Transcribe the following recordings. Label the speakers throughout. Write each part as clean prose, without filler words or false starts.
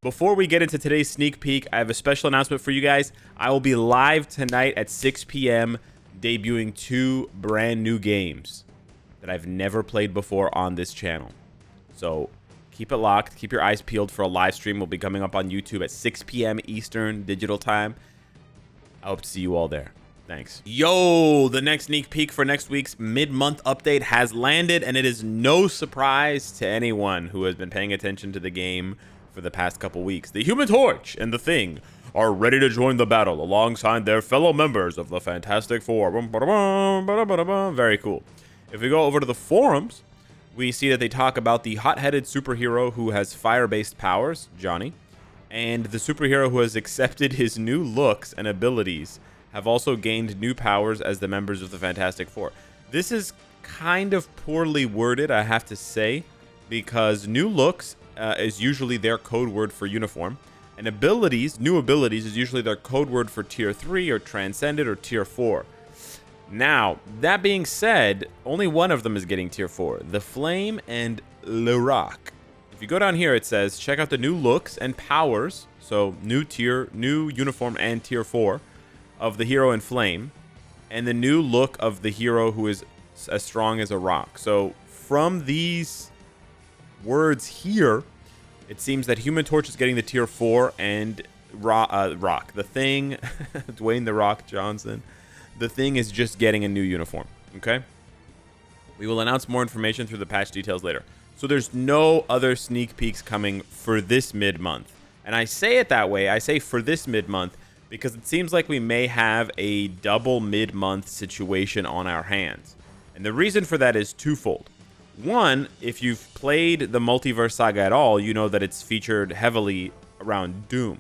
Speaker 1: Before we get into today's sneak peek, I have a special announcement for you guys. I will be live tonight at 6 p.m. debuting 2 brand new games that I've never played before on this channel. So keep it locked. Keep your eyes peeled for a live stream. Will be coming up on YouTube at 6 p.m. Eastern Digital Time. I hope to see you all there. Thanks. Yo, the next sneak peek for next week's mid-month update has landed, and it is no surprise to anyone who has been paying attention to the game for the past couple weeks. The Human Torch and the Thing are ready to join the battle alongside their fellow members of the Fantastic Four. Very cool. If we go over to the forums, we see that they talk about the hot-headed superhero who has fire-based powers, Johnny, and the superhero who has accepted his new looks and abilities have also gained new powers as the members of the Fantastic Four. This is kind of poorly worded, I have to say, because new looks is usually their code word for uniform, and new abilities is usually their code word for tier 3 or transcended or tier 4. Now, that being said, only one of them is getting tier 4, the Flame and Le Rock. If you go down here, it says check out the new looks and powers, so new uniform and tier 4 of the hero in Flame, and the new look of the hero who is as strong as a rock. So from these words here, it seems that Human Torch is getting the tier 4 and Rock. The Thing, Dwayne The Rock Johnson, the Thing is just getting a new uniform, okay? We will announce more information through the patch details later. So there's no other sneak peeks coming for this mid-month. And I say it that way, I say for this mid-month, because it seems like we may have a double mid-month situation on our hands. And the reason for that is twofold. One, if you've played the Multiverse Saga at all, you know that it's featured heavily around Doom.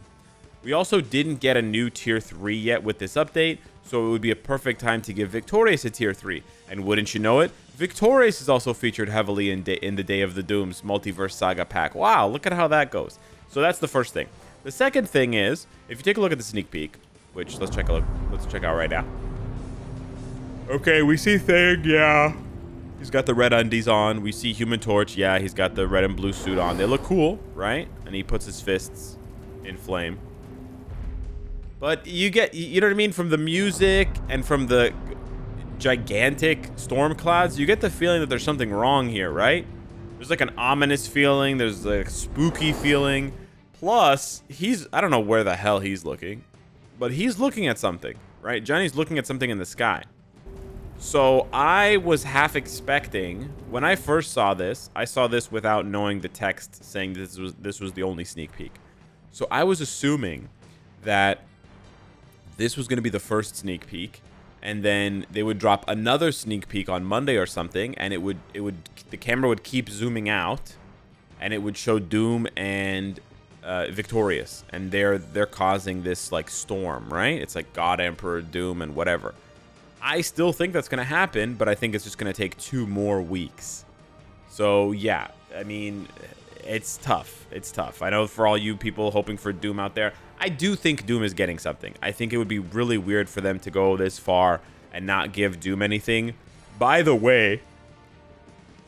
Speaker 1: We also didn't get a new tier 3 yet with this update, so it would be a perfect time to give Victorious a tier 3. And wouldn't you know it, Victorious is also featured heavily in the Day of the Doom's Multiverse Saga pack. Wow, look at how that goes. So that's the first thing. The second thing is, if you take a look at the sneak peek, which let's check out right now. Okay, we see Thing, yeah. He's got the red undies on. We see Human Torch. Yeah, he's got the red and blue suit on. They look cool, right? And he puts his fists in flame. But you know what I mean? From the music and from the gigantic storm clouds, you get the feeling that there's something wrong here, right? There's like an ominous feeling. There's a spooky feeling. Plus, I don't know where the hell he's looking, but he's looking at something, right? Johnny's looking at something in the sky. So I was half expecting, when I first saw this, I saw this without knowing the text saying this was the only sneak peek. So I was assuming that this was going to be the first sneak peek, and then they would drop another sneak peek on Monday or something, and the camera would keep zooming out, and it would show Doom and Victorious, and they're causing this like storm, right? It's like God, Emperor, Doom, and whatever. I still think that's gonna happen, but I think it's just gonna take 2 more weeks. So yeah, I mean, it's tough. It's tough. I know for all you people hoping for Doom out there, I do think Doom is getting something. I think it would be really weird for them to go this far and not give Doom anything. By the way,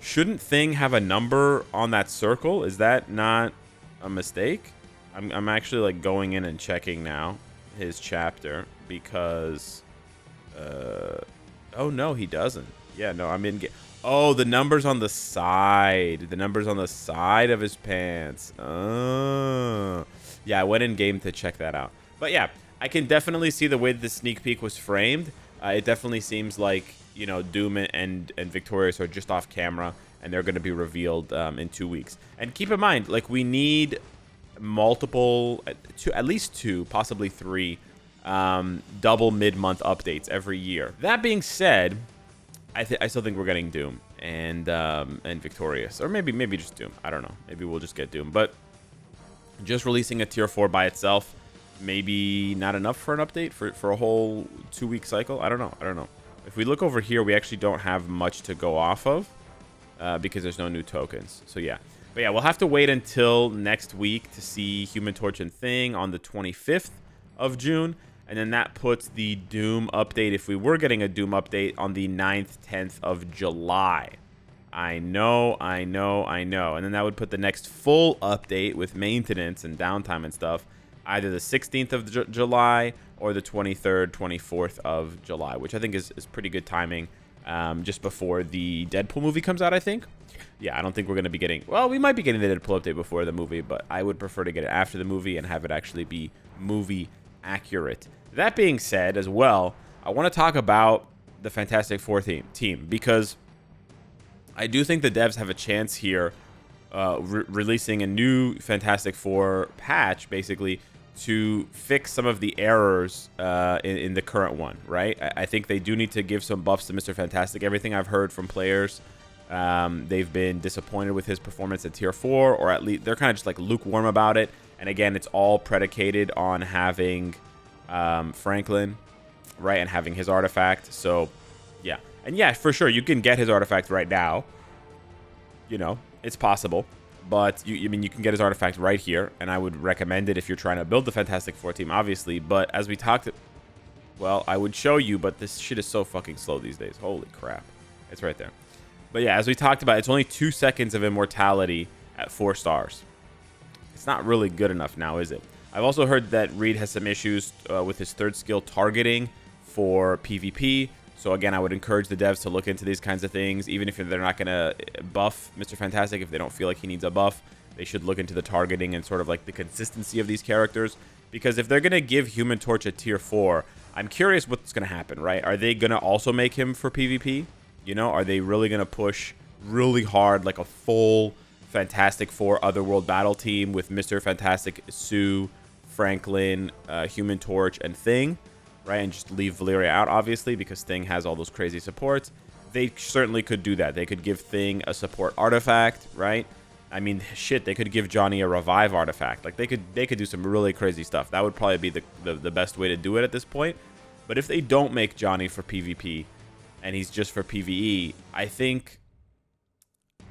Speaker 1: shouldn't Thing have a number on that circle? Is that not a mistake? I'm actually like going in and checking now his chapter because oh no, he doesn't. Yeah, no, I'm in oh, the numbers on the side. The numbers on the side of his pants. Oh. Yeah, I went in game to check that out. But yeah, I can definitely see the way the sneak peek was framed. It definitely seems like, you know, Doom and Victorious are just off camera, and they're going to be revealed in 2 weeks. And keep in mind, like, we need multiple, at least 2, possibly 3, double mid-month updates every year. That being said, I still think we're getting Doom and Victorious, or maybe just Doom. I don't know. Maybe we'll just get Doom. But just releasing a tier 4 by itself, maybe not enough for an update for a whole 2-week cycle. I don't know. If we look over here, we actually don't have much to go off of because there's no new tokens. So yeah. But yeah, we'll have to wait until next week to see Human Torch and Thing on the 25th of June. And then that puts the Doom update, if we were getting a Doom update, on the 9th, 10th of July. I know. And then that would put the next full update with maintenance and downtime and stuff either the 16th of July or the 23rd, 24th of July, which I think is pretty good timing, just before the Deadpool movie comes out, I think. Yeah, I don't think we're going to be getting... Well, we might be getting the Deadpool update before the movie, but I would prefer to get it after the movie and have it actually be movie accurate. That being said, as well, I want to talk about the Fantastic Four team because I do think the devs have a chance here releasing a new Fantastic Four patch, basically, to fix some of the errors in the current one, right? I think they do need to give some buffs to Mr. Fantastic. Everything I've heard from players, they've been disappointed with his performance at Tier 4, or at least they're kind of just like lukewarm about it. And again, it's all predicated on having Franklin, right, and having his artifact. So, yeah. And yeah, for sure, you can get his artifact right now. You know, it's possible. But, I mean, you can get his artifact right here, and I would recommend it if you're trying to build the Fantastic Four team, obviously. But as we talked... Well, I would show you, but this shit is so fucking slow these days. Holy crap. It's right there. But yeah, as we talked about, it's only 2 seconds of immortality at 4 stars. It's not really good enough now, is it? I've also heard that Reed has some issues with his third skill targeting for PvP. So again, I would encourage the devs to look into these kinds of things. Even if they're not going to buff Mr. Fantastic, if they don't feel like he needs a buff, they should look into the targeting and sort of like the consistency of these characters. Because if they're going to give Human Torch a tier 4, I'm curious what's going to happen, right? Are they going to also make him for PvP? You know, are they really going to push really hard like a full Fantastic Four Otherworld battle team with Mr. Fantastic, Sue, Franklin, Human Torch, and Thing? Right, and just leave Valeria out, obviously, because Thing has all those crazy supports. They certainly could do that. They could give Thing a support artifact, right? I mean, shit, they could give Johnny a revive artifact. Like, they could do some really crazy stuff. That would probably be the best way to do it at this point. But if they don't make Johnny for PvP, and he's just for PvE, I think...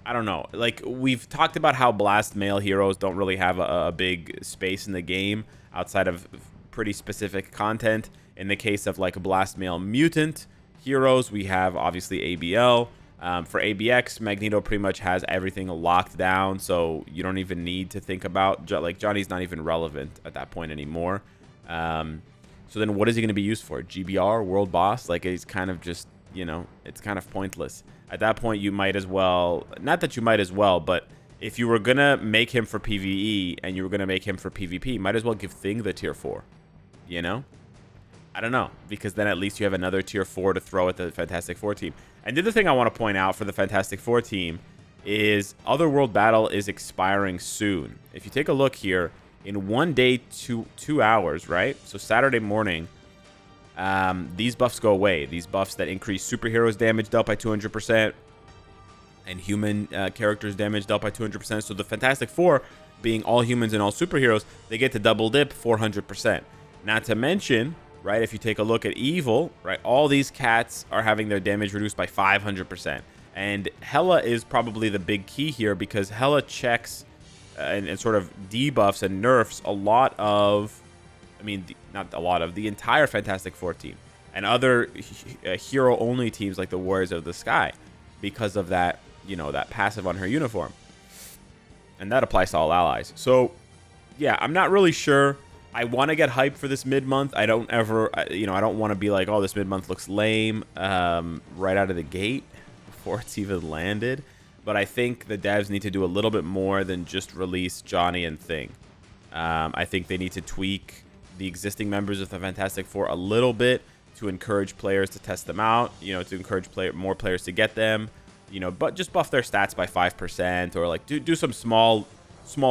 Speaker 1: I don't know. Like, we've talked about how Blast Male heroes don't really have a big space in the game outside of pretty specific content. In the case of like a Blast Male Mutant heroes, we have obviously ABL. For ABX, Magneto pretty much has everything locked down, so you don't even need to think about, like, Johnny's not even relevant at that point anymore. So then what is he going to be used for? GBR, World Boss? Like, he's kind of just, you know, it's kind of pointless. At that point, you might as well, not that you might as well, but if you were going to make him for PvE and you were going to make him for PvP, might as well give Thing the tier 4, you know? I don't know, because then at least you have another tier 4 to throw at the Fantastic Four team. And the other thing I want to point out for the Fantastic Four team is Otherworld Battle is expiring soon. If you take a look here, in 1 day, 2 hours, right? So Saturday morning, these buffs go away. These buffs that increase superheroes damage dealt by 200% and human characters damage dealt by 200%. So the Fantastic Four, being all humans and all superheroes, they get to double dip 400%. Not to mention... right, if you take a look at Evil, right, all these cats are having their damage reduced by 500%. And Hela is probably the big key here because Hela checks and sort of debuffs and nerfs a lot of, I mean, not a lot of, the entire Fantastic Four team. And other hero-only teams like the Warriors of the Sky because of that, you know, that passive on her uniform. And that applies to all allies. So, yeah, I'm not really sure. I want to get hyped for this mid-month. I don't ever, you know, I don't want to be like, oh, this mid-month looks lame right out of the gate before it's even landed. But I think the devs need to do a little bit more than just release Johnny and Thing. I think they need to tweak the existing members of the Fantastic Four a little bit to encourage players to test them out, you know, to encourage more players to get them, you know, but just buff their stats by 5% or like do some small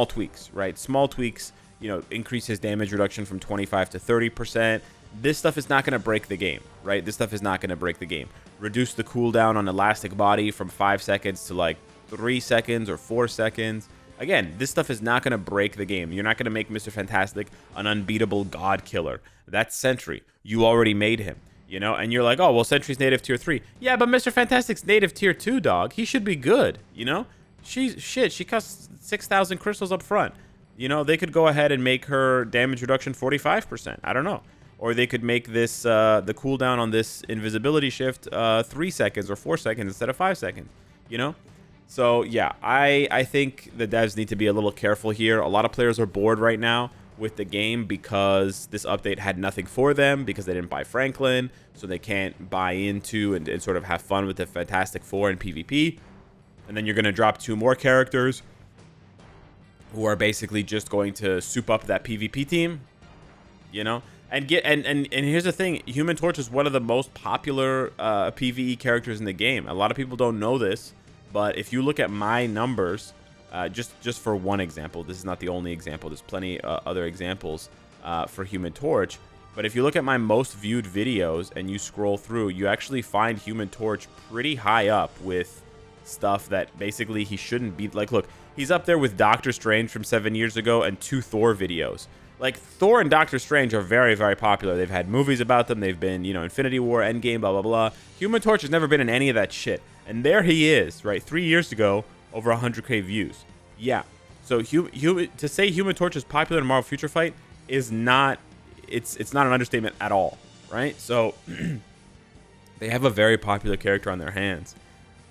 Speaker 1: tweaks, right? Small tweaks. You know, increase his damage reduction from 25 to 30%. This stuff is not going to break the game, right? This stuff is not going to break the game. Reduce the cooldown on Elastic Body from 5 seconds to like 3 seconds or 4 seconds. Again, this stuff is not going to break the game. You're not going to make Mr. Fantastic an unbeatable god killer. That's Sentry. You already made him, you know? And you're like, oh, well, Sentry's native tier 3. Yeah, but Mr. Fantastic's native tier 2, dog. He should be good, you know? She costs 6,000 crystals up front. You know, they could go ahead and make her damage reduction 45%. I don't know. Or they could make this, the cooldown on this invisibility shift 3 seconds or 4 seconds instead of 5 seconds. You know? So yeah, I think the devs need to be a little careful here. A lot of players are bored right now with the game because this update had nothing for them, because they didn't buy Franklin, so they can't buy into and sort of have fun with the Fantastic Four in PvP. And then you're going to drop 2 more characters who are basically just going to soup up that PvP team, you know? And here's the thing, Human Torch is one of the most popular PvE characters in the game. A lot of people don't know this, but if you look at my numbers, just for one example, this is not the only example, there's plenty other examples for Human Torch, but if you look at my most viewed videos and you scroll through, you actually find Human Torch pretty high up with stuff that basically he shouldn't be. Like, look, he's up there with Doctor Strange from 7 years ago and 2 Thor videos. Like, Thor and Doctor Strange are very, very popular. They've had movies about them. They've been, you know, Infinity War, Endgame, blah, blah, blah. Human Torch has never been in any of that shit. And there he is, right? 3 years ago, over 100K views. Yeah. So to say Human Torch is popular in Marvel Future Fight is not, it's not an understatement at all, right? So they have a very popular character on their hands.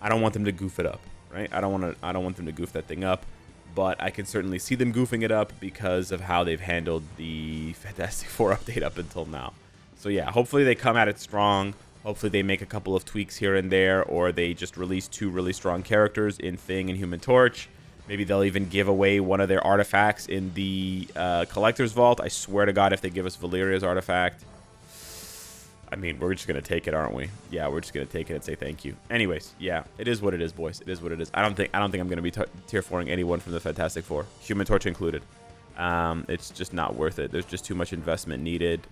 Speaker 1: I don't want them to goof it up, right? I don't want them to goof that thing up, but I can certainly see them goofing it up because of how they've handled the Fantastic Four update up until now. So yeah, hopefully they come at it strong. Hopefully they make a couple of tweaks here and there, or they just release 2 really strong characters in Thing and Human Torch. Maybe they'll even give away one of their artifacts in the Collector's Vault. I swear to God, if they give us Valeria's artifact, I mean, we're just going to take it, aren't we? Yeah, we're just going to take it and say thank you. Anyways, yeah, it is what it is, boys. It is what it is. I don't think I'm going to be tier 4ing anyone from the Fantastic Four, Human Torch included. It's just not worth it. There's just too much investment needed,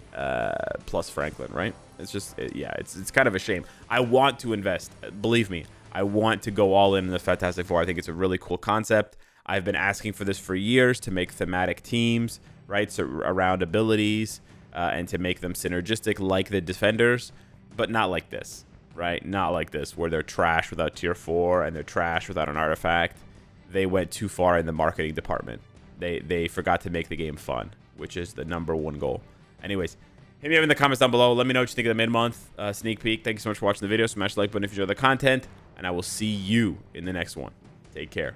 Speaker 1: plus Franklin, right? It's just, yeah, it's kind of a shame. I want to invest. Believe me, I want to go all in the Fantastic Four. I think it's a really cool concept. I've been asking for this for years, to make thematic teams, right, so around abilities, and to make them synergistic like the Defenders, but not like this, right? Not like this, where they're trash without tier 4 and they're trash without an artifact. They went too far in the marketing department. They forgot to make the game fun, which is the #1 goal. Anyways, hit me up in the comments down below. Let me know what you think of the mid-month sneak peek. Thank you so much for watching the video. Smash the like button if you enjoy the content, and I will see you in the next one. Take care.